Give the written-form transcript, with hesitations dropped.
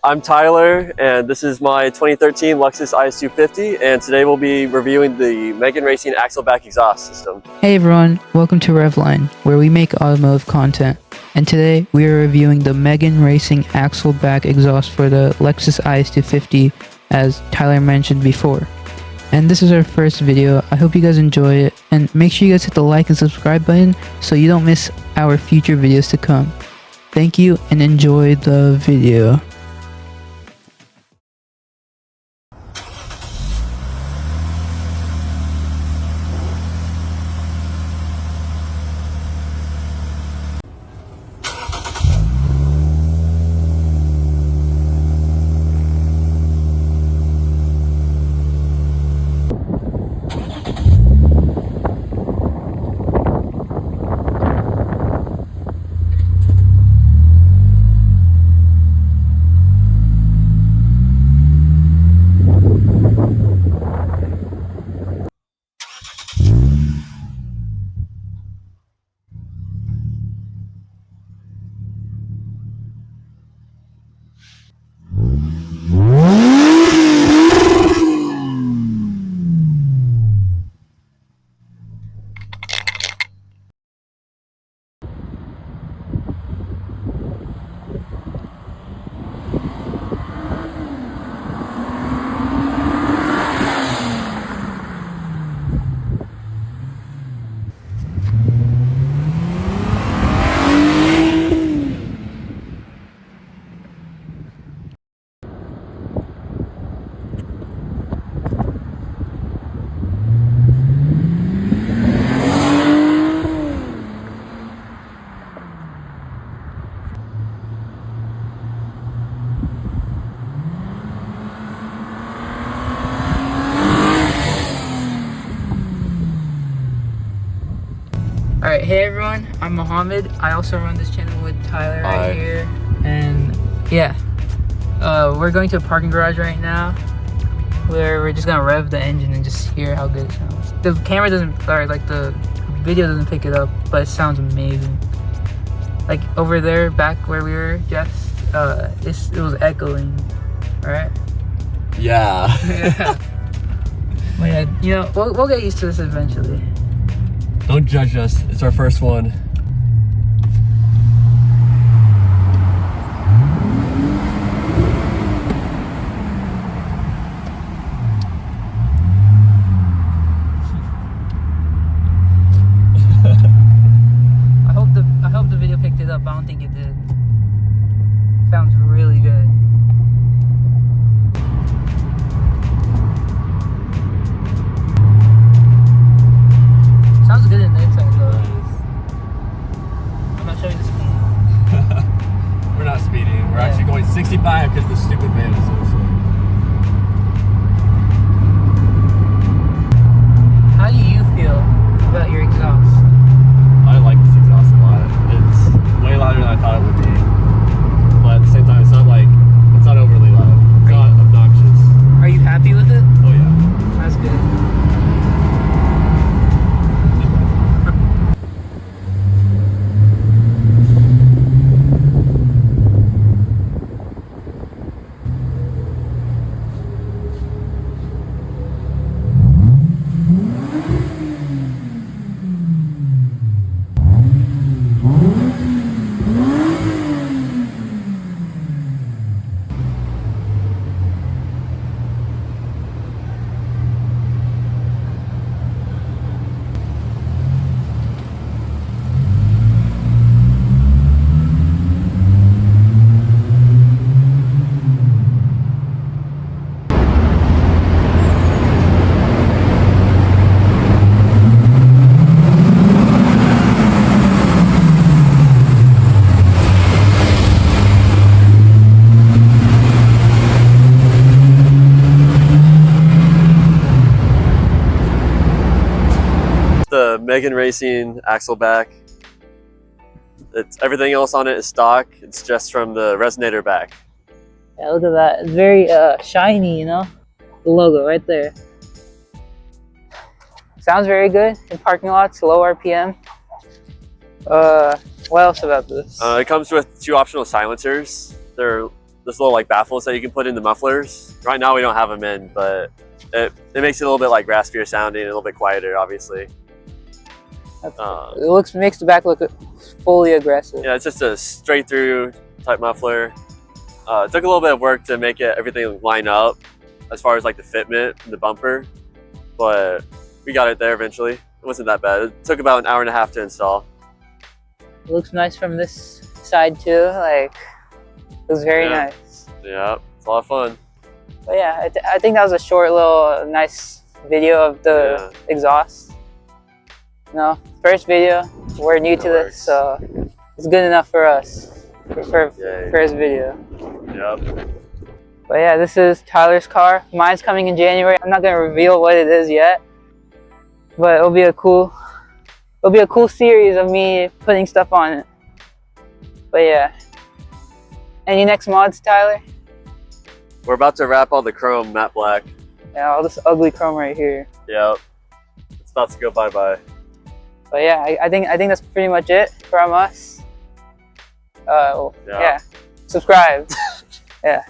I'm Tyler, and this is my 2013 Lexus IS250, and today we'll be reviewing the Megan Racing Axle back exhaust system. Hey everyone, welcome to Revline, where we make automotive content. And today we are reviewing the Megan Racing Axle back exhaust for the Lexus IS250, as Tyler mentioned before. And this is our first video. I hope you guys enjoy it, and make sure you guys hit the like and subscribe button so you don't miss our future videos to come. Thank you and enjoy the video. Alright, hey everyone, I'm Mohammed. I also run this channel with Tyler right here. And yeah, we're going to a parking garage right now where we're just gonna rev the engine and just hear how good it sounds. The camera doesn't, or like the video doesn't pick it up, but it sounds amazing. Like over there, back where we were just, it was echoing, right? Yeah. Yeah. But yeah, you know, we'll get used to this eventually. Don't judge us. It's our first one. I hope the video picked it up. I don't think it did. Sounds really good. Sounds good in the inside though. I'm not showing the speed. We're not speeding. We're actually going 65 because the stupid van is so slow. How do you feel about your exhaust? I like this exhaust a lot. It's way louder than I thought it would be. But at the same time, it's not overly loud. It's not obnoxious. Are you happy with it? Oh yeah. That's good. The Megan Racing axle back. Everything else on it is stock. It's just from the resonator back. Yeah, look at that. It's very shiny, you know? The logo right there. Sounds very good in parking lots, low RPM. What else about this? It comes with two optional silencers. The this little like baffles that you can put in the mufflers. Right now we don't have them in, but it makes it a little bit like raspier sounding, a little bit quieter, obviously. It makes the back look fully aggressive. Yeah, it's just a straight through type muffler. It took a little bit of work to make everything line up as far as like the fitment and the bumper, but we got it there eventually. It wasn't that bad. It took about an hour and a half to install. It looks nice from this side too. Like, it was very nice. Yeah, it's a lot of fun. But yeah, I think that was a short little nice video of the exhaust. No, first video. We're new to this, so it's good enough for us for first video. Yep. But yeah, this is Tyler's car. Mine's coming in January. I'm not gonna reveal what it is yet, but it'll be a cool series of me putting stuff on it. But yeah, any next mods, Tyler? We're about to wrap all the chrome matte black. Yeah, all this ugly chrome right here. Yep. It's about to go bye-bye. But yeah, I think that's pretty much it from us. Yeah. Subscribe. Yeah.